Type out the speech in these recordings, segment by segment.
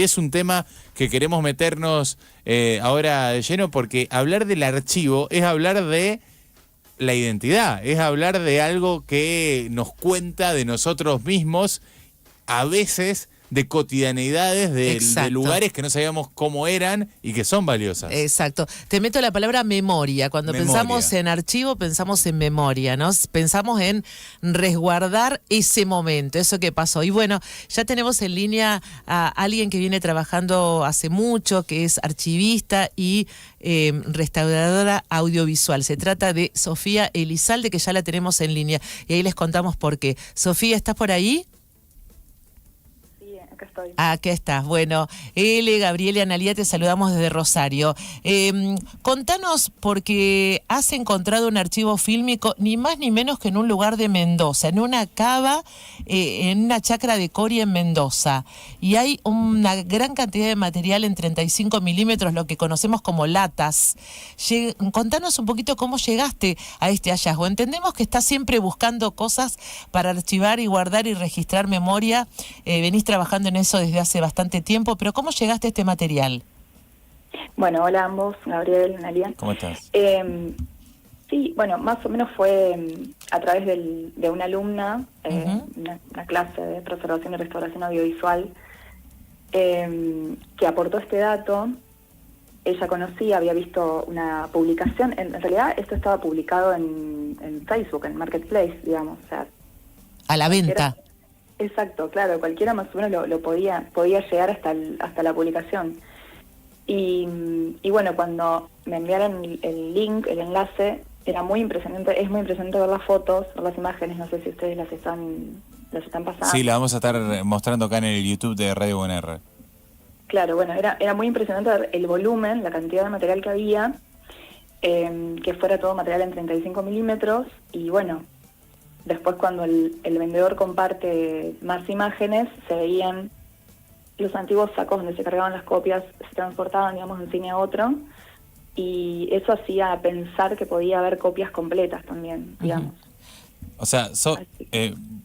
Es un tema que queremos meternos ahora de lleno porque hablar del archivo es hablar de la identidad, es hablar de algo que nos cuenta de nosotros mismos, a veces de cotidianeidades, de lugares que no sabíamos cómo eran y que son valiosas. Exacto. Te meto la palabra memoria. Cuando pensamos en archivo, pensamos en memoria, ¿no? Pensamos en resguardar ese momento, eso que pasó. Y bueno, ya tenemos en línea a alguien que viene trabajando hace mucho, que es archivista y restauradora audiovisual. Se trata de Sofía Elizalde, que ya la tenemos en línea. Y ahí les contamos por qué. Sofía, ¿estás por ahí? Acá estoy. Aquí estás. Bueno, Gabriela y Analía, te saludamos desde Rosario. Contanos, porque has encontrado un archivo fílmico ni más ni menos que en un lugar de Mendoza, en una cava, en una chacra de Coria en Mendoza. Y hay una gran cantidad de material en 35 milímetros, lo que conocemos como latas. Contanos un poquito cómo llegaste a este hallazgo. Entendemos que estás siempre buscando cosas para archivar y guardar y registrar memoria. Venís trabajando en eso desde hace bastante tiempo, pero ¿cómo llegaste a este material? Bueno, hola a ambos, Gabriel, Analia. ¿Cómo estás? Sí, bueno, más o menos fue a través de una alumna, una clase de preservación y restauración audiovisual, que aportó este dato. Ella conocía, había visto una publicación, en realidad esto estaba publicado en Facebook, en Marketplace, digamos. O sea, a la venta. Exacto, claro, cualquiera más o menos lo podía llegar hasta la publicación. Y bueno, cuando me enviaron el link, el enlace, era muy impresionante, es muy impresionante ver las fotos, ver las imágenes, no sé si ustedes las están pasando. Sí, la vamos a estar mostrando acá en el YouTube de Radio UNR. Claro, bueno, era muy impresionante ver el volumen, la cantidad de material que había, que fuera todo material en 35 milímetros, y bueno, después cuando el vendedor comparte más imágenes, se veían los antiguos sacos donde se cargaban las copias, se transportaban, digamos, de un cine a otro, y eso hacía pensar que podía haber copias completas también, digamos. O sea,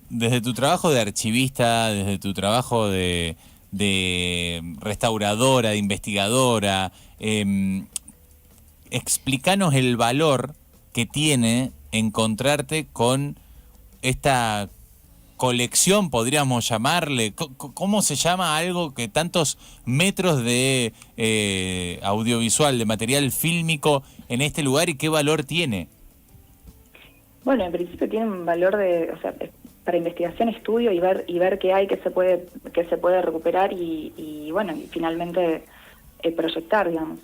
desde tu trabajo de archivista, desde tu trabajo de restauradora, de investigadora, explícanos el valor que tiene encontrarte con esta colección, podríamos llamarle. ¿Cómo se llama algo que tantos metros de audiovisual, de material fílmico en este lugar, y qué valor tiene? Bueno, en principio tiene un valor para investigación, estudio y ver qué hay que se puede recuperar y bueno, y finalmente proyectar, digamos.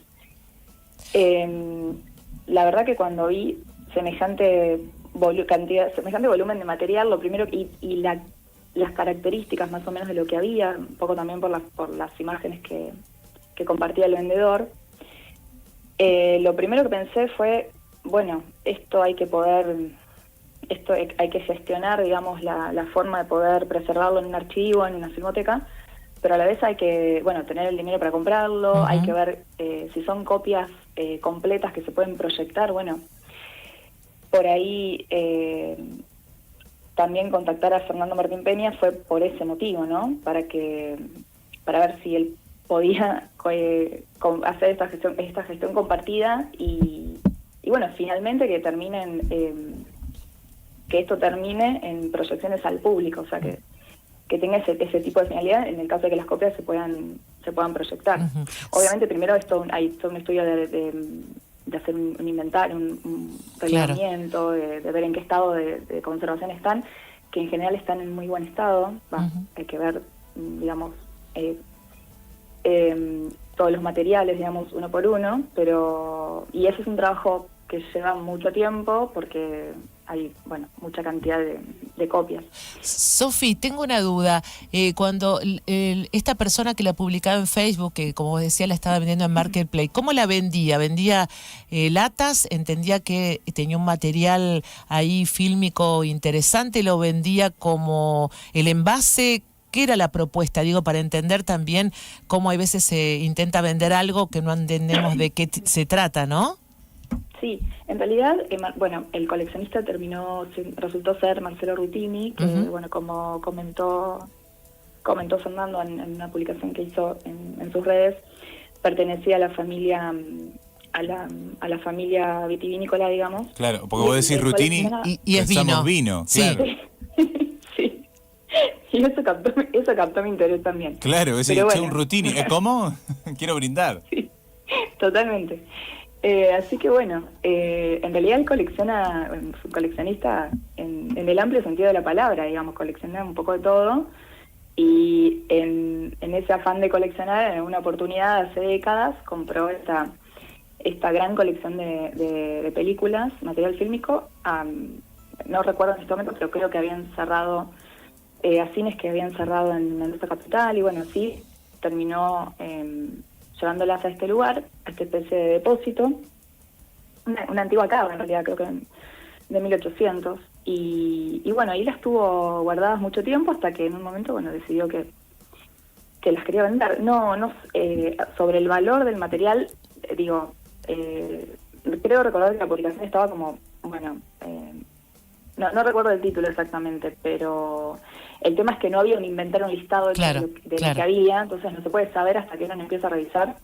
La verdad que cuando vi semejante volumen de material, lo primero las características más o menos de lo que había, un poco también por las imágenes que compartía el vendedor, lo primero que pensé fue, bueno, esto hay que gestionar, digamos, la forma de poder preservarlo en un archivo, en una filmoteca, pero a la vez hay que, bueno, tener el dinero para comprarlo, hay que ver si son copias completas que se pueden proyectar, bueno. Por ahí también contactar a Fernando Martín Peña fue por ese motivo, ¿no? Para ver si él podía hacer esta gestión compartida y bueno, finalmente que esto termine en proyecciones al público, o sea que tenga ese tipo de finalidad en el caso de que las copias se puedan proyectar. Obviamente primero hay todo un estudio de hacer un inventario, un relevamiento, de ver en qué estado de conservación están, que en general están en muy buen estado. Hay que ver, digamos, todos los materiales, digamos, uno por uno, y ese es un trabajo que lleva mucho tiempo porque hay, bueno, mucha cantidad de copias. Sofi, tengo una duda. Cuando esta persona que la publicaba en Facebook, que como decía la estaba vendiendo en Marketplace, ¿cómo la vendía? ¿Vendía latas? ¿Entendía que tenía un material ahí fílmico interesante? ¿Lo vendía como el envase? ¿Qué era la propuesta? Digo, para entender también cómo hay veces se intenta vender algo que no entendemos de qué se trata, ¿no? Sí, en realidad, bueno, el coleccionista resultó ser Marcelo Rutini, que, bueno, como comentó comentó Fernando en una publicación que hizo en sus redes, pertenecía a la familia a la familia vitivinícola, digamos. Claro, porque vos decís Rutini y es pensamos vino. claro. Sí. Y eso captó mi interés también. Claro, ese Pero un Rutini. ¿Cómo? Quiero brindar. Sí, totalmente. Así que bueno, en realidad él coleccionista en el amplio sentido de la palabra, digamos, colecciona un poco de todo. Y en ese afán de coleccionar, en una oportunidad hace décadas, compró esta gran colección de películas, material fílmico. No recuerdo en este momento, pero creo que habían cerrado a cines que habían cerrado en Mendoza Capital, y bueno, sí, terminó llevándolas a este lugar, a esta especie de depósito, una antigua cava en realidad, creo que de 1800, y bueno, ahí las tuvo guardadas mucho tiempo hasta que en un momento, bueno, decidió que las quería vender. No, sobre el valor del material, creo recordar que la publicación estaba como, bueno, no recuerdo el título exactamente, pero el tema es que no había un inventario, un listado de Claro, lo que había, entonces no se puede saber hasta que uno empieza a revisar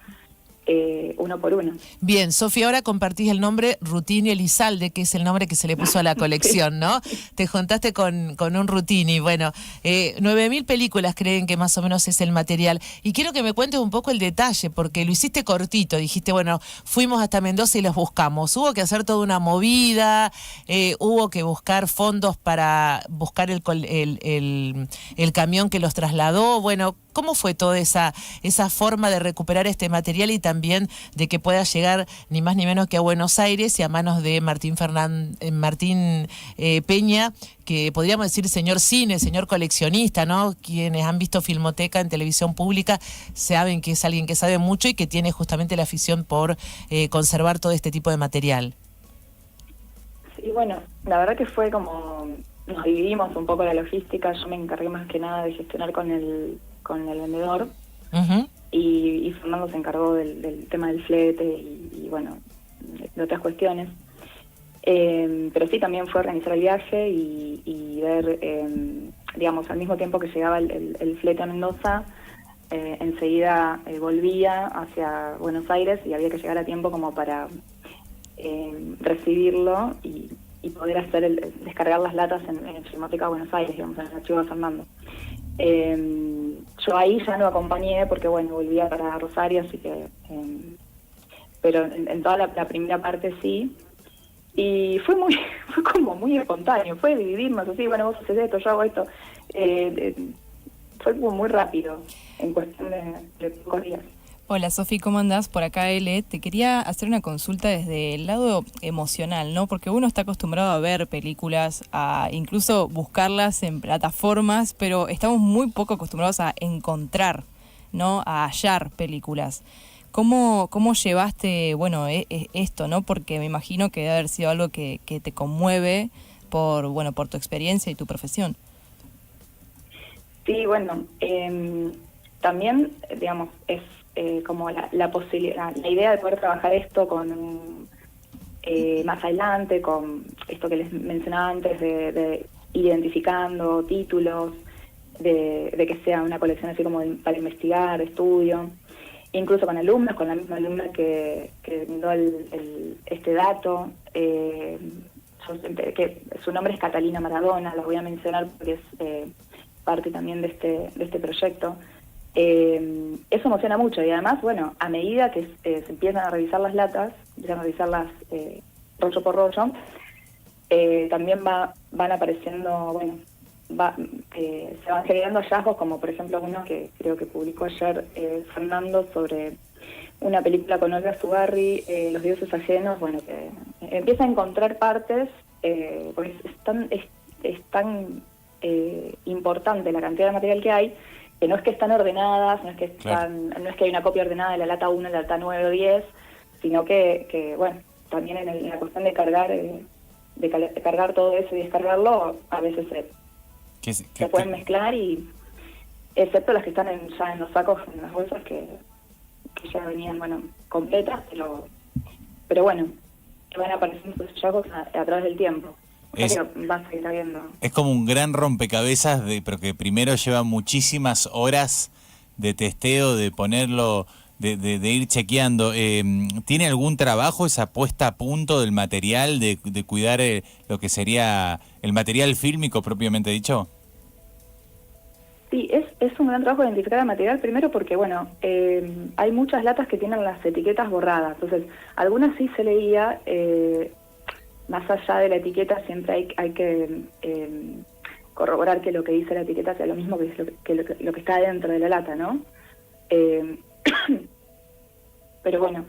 uno por uno. Bien, Sofía, ahora compartís el nombre Rutini Elizalde, que es el nombre que se le puso a la colección, ¿no? Te juntaste con un Rutini. Bueno, 9.000 películas creen que más o menos es el material. Y quiero que me cuentes un poco el detalle, porque lo hiciste cortito. Dijiste, bueno, fuimos hasta Mendoza y los buscamos. Hubo que hacer toda una movida, hubo que buscar fondos para buscar el camión que los trasladó. Bueno, ¿cómo fue toda esa forma de recuperar este material y también de que pueda llegar ni más ni menos que a Buenos Aires y a manos de Martín Peña, que podríamos decir señor cine, señor coleccionista, ¿no? Quienes han visto Filmoteca en televisión pública saben que es alguien que sabe mucho y que tiene justamente la afición por conservar todo este tipo de material. Sí, bueno, la verdad que fue como, nos dividimos un poco la logística. Yo me encargué más que nada de gestionar con el vendedor. Uh-huh. Y Fernando se encargó del tema del flete y bueno, de otras cuestiones. Pero sí, también fue organizar el viaje y ver, digamos, al mismo tiempo que llegaba el flete a Mendoza, enseguida volvía hacia Buenos Aires y había que llegar a tiempo como para recibirlo y poder descargar las latas en Filmoteca Buenos Aires, digamos, en el archivo de Fernando. Yo ahí ya no acompañé porque, bueno, volvía para Rosario, así que... pero en toda la primera parte sí. Y fue como muy espontáneo, fue dividirnos así, bueno, vos haces esto, yo hago esto. Fue como muy rápido, en cuestión de pocos días. Hola Sofi, ¿cómo andás? Por acá L. Te quería hacer una consulta desde el lado emocional, ¿no? Porque uno está acostumbrado a ver películas, a incluso buscarlas en plataformas, pero estamos muy poco acostumbrados a encontrar, ¿no? A hallar películas. ¿Cómo llevaste, bueno, esto, ¿no? Porque me imagino que debe haber sido algo que te conmueve por tu experiencia y tu profesión. Sí, bueno, también, digamos, es como la posibilidad, la idea de poder trabajar esto con más adelante, con esto que les mencionaba antes de identificando títulos, de que sea una colección así como para investigar, estudio, incluso con alumnos, con la misma alumna que brindó este dato, que su nombre es Catalina Maradona, la voy a mencionar porque es parte también de este proyecto. Eso emociona mucho y además, bueno, a medida que se empiezan a revisar las latas, empiezan a revisarlas rollo por rollo, también van apareciendo, bueno, se van generando hallazgos, como por ejemplo uno que creo que publicó ayer Fernando sobre una película con Olga Zubarry, Los dioses ajenos, bueno, que empieza a encontrar partes, porque es tan importante la cantidad de material que hay, que no es que están ordenadas, no es que no es que hay una copia ordenada de la lata 1, la lata 9 o 10, sino que bueno, también en la cuestión de cargar todo eso y descargarlo, a veces se pueden mezclar, y excepto las que están ya en los sacos, en las bolsas que ya venían, bueno, completas, pero bueno, que van apareciendo esos hallazgos a través del tiempo. O sea que vas a ir viendo. Es como un gran rompecabezas, pero que primero lleva muchísimas horas de testeo, de ponerlo, de ir chequeando. ¿Tiene algún trabajo esa puesta a punto del material, de cuidar lo que sería el material fílmico propiamente dicho? Sí, es un gran trabajo de identificar el material, primero porque, bueno, hay muchas latas que tienen las etiquetas borradas, entonces algunas sí se leía, más allá de la etiqueta siempre hay que corroborar que lo que dice la etiqueta sea lo mismo que lo que está dentro de la lata, ¿no? Pero bueno,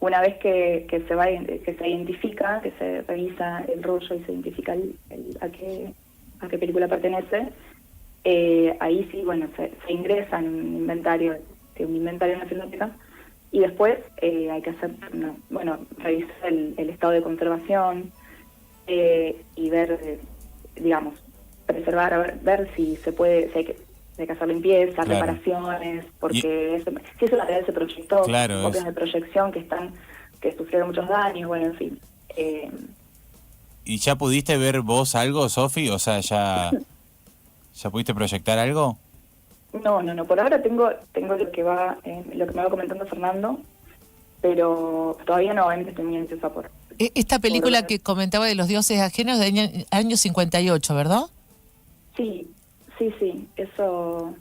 una vez que se identifica, que se revisa el rollo y se identifica a qué película pertenece, ahí sí, bueno, se ingresa en un inventario en la filmoteca y después hay que hacer, revisar el estado de conservación y ver, digamos, preservar, ver si se puede, si hay que hacer limpieza, claro, reparaciones, porque si ese material se proyectó, claro, copias de proyección que sufrieron muchos daños, bueno, en fin. ¿Y ya pudiste ver vos algo, Sofi? O sea, ¿ya pudiste proyectar algo? No, por ahora tengo lo que me va comentando Fernando, pero todavía no, estoy muy ansiosa por... Esta película que comentaba de los dioses ajenos de año 58, ¿verdad? Sí, eso...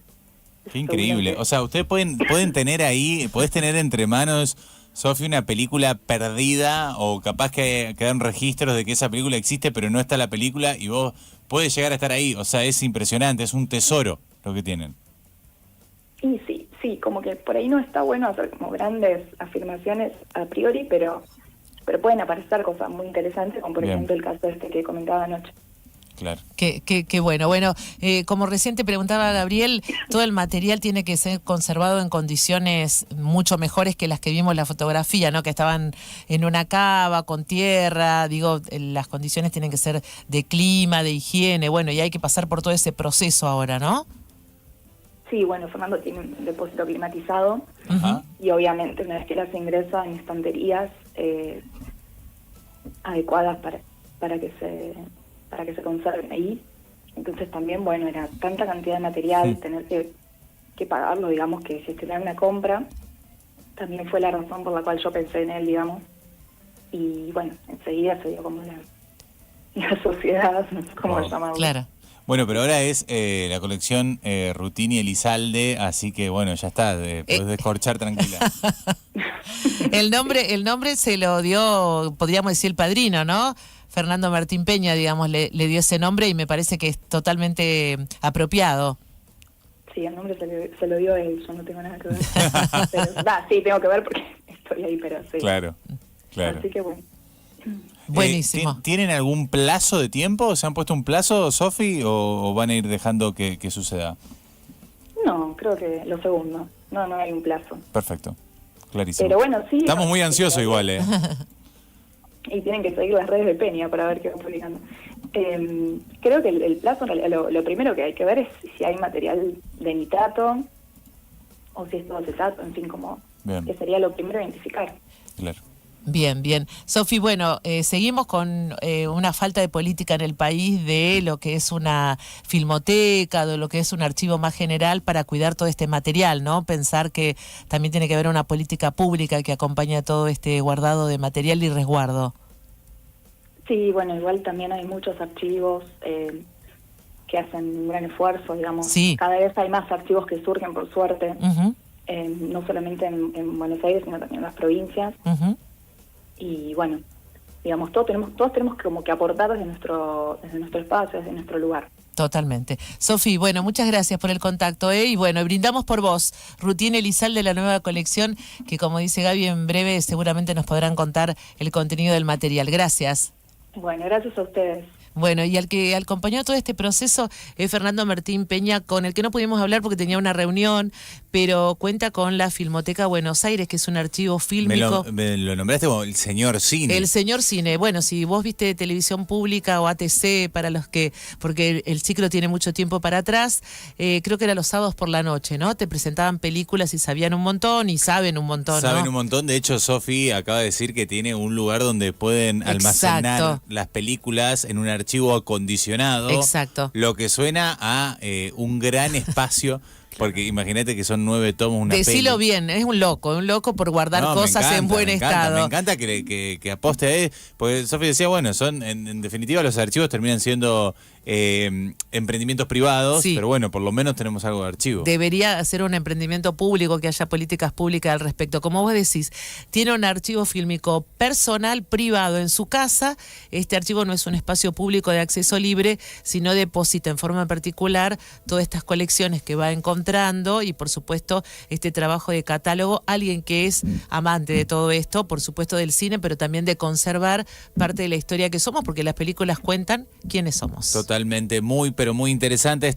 Qué increíble. O sea, ustedes pueden tener ahí, podés tener entre manos, Sofi, una película perdida o capaz que quedan registros de que esa película existe pero no está la película y vos podés llegar a estar ahí. O sea, es impresionante, es un tesoro lo que tienen. Y sí, como que por ahí no está bueno hacer como grandes afirmaciones a priori, pero pueden aparecer cosas muy interesantes, como por ejemplo el caso que comentaba anoche. Claro. Qué bueno. Bueno, como recién te preguntaba Gabriel, todo el material tiene que ser conservado en condiciones mucho mejores que las que vimos en la fotografía, ¿no? Que estaban en una cava, con tierra, las condiciones tienen que ser de clima, de higiene, bueno, y hay que pasar por todo ese proceso ahora, ¿no? Sí, bueno, Fernando tiene un depósito climatizado. Ajá. Y obviamente una vez que las ingresa en estanterías adecuadas para que se conserven ahí. Entonces también, bueno, era tanta cantidad de material, tener que pagarlo, digamos, que gestionar una compra, también fue la razón por la cual yo pensé en él, digamos. Y bueno, enseguida se dio como la sociedad, no sé cómo llamarlo. Claro. Bueno, pero ahora es la colección Rutini Elizalde, así que bueno, ya está, podés descorchar tranquila. El nombre se lo dio, podríamos decir, el padrino, ¿no? Fernando Martín Peña, digamos, le dio ese nombre y me parece que es totalmente apropiado. Sí, el nombre se lo dio él, yo no tengo nada que ver. Pero, sí, tengo que ver porque estoy ahí, pero sí. Claro. Así que bueno. Buenísimo. ¿Tienen algún plazo de tiempo? ¿Se han puesto un plazo, Sofi, o van a ir dejando que suceda? No, creo que lo segundo. No hay un plazo. Perfecto, clarísimo. Pero bueno, sí. Estamos muy ansiosos igual, Y tienen que seguir las redes de Peña para ver qué van publicando. Creo que el plazo, en realidad, lo primero que hay que ver es si hay material de nitrato o si es todo acetato, en fin, como que sería lo primero a identificar. Claro. Bien. Sofi, bueno, seguimos con una falta de política en el país de lo que es una filmoteca, de lo que es un archivo más general para cuidar todo este material, ¿no? Pensar que también tiene que haber una política pública que acompañe a todo este guardado de material y resguardo. Sí, bueno, igual también hay muchos archivos que hacen un gran esfuerzo, digamos. Sí. Cada vez hay más archivos que surgen, por suerte, no solamente en Buenos Aires, sino también en las provincias. Y bueno, digamos, todos tenemos como que aportar desde nuestro espacio, desde nuestro lugar. Totalmente. Sofi, bueno, muchas gracias por el contacto, y bueno, brindamos por vos. Rutini Elizalde de la nueva colección, que como dice Gaby, en breve seguramente nos podrán contar el contenido del material. Gracias. Bueno, gracias a ustedes. Bueno, y al que acompañó todo este proceso es Fernando Martín Peña, con el que no pudimos hablar porque tenía una reunión, pero cuenta con la Filmoteca Buenos Aires, que es un archivo fílmico. Me lo nombraste como el señor cine. El señor cine. Bueno, si vos viste televisión pública o ATC, porque el ciclo tiene mucho tiempo para atrás, creo que era los sábados por la noche, ¿no? Te presentaban películas y sabían un montón y saben un montón, ¿no? Saben un montón. De hecho, Sofi acaba de decir que tiene un lugar donde pueden almacenar las películas en un archivo archivo acondicionado. Exacto. Lo que suena a un gran espacio. Porque imagínate que son 9 tomos, una Decilo peli. bien, es un loco por guardar No, cosas en buen estado. Me encanta que aposte a él, porque Sofi decía, bueno, son en definitiva los archivos terminan siendo emprendimientos privados, Sí. pero bueno, por lo menos tenemos algo de archivo. Debería ser un emprendimiento público, que haya políticas públicas al respecto. Como vos decís, tiene un archivo fílmico personal, privado en su casa. Este archivo no es un espacio público de acceso libre, sino deposita en forma particular todas estas colecciones que va encontrando y, por supuesto, este trabajo de catálogo. Alguien que es amante de todo esto, por supuesto del cine, pero también de conservar parte de la historia que somos, porque las películas cuentan quiénes somos. Totalmente, muy, pero muy interesante.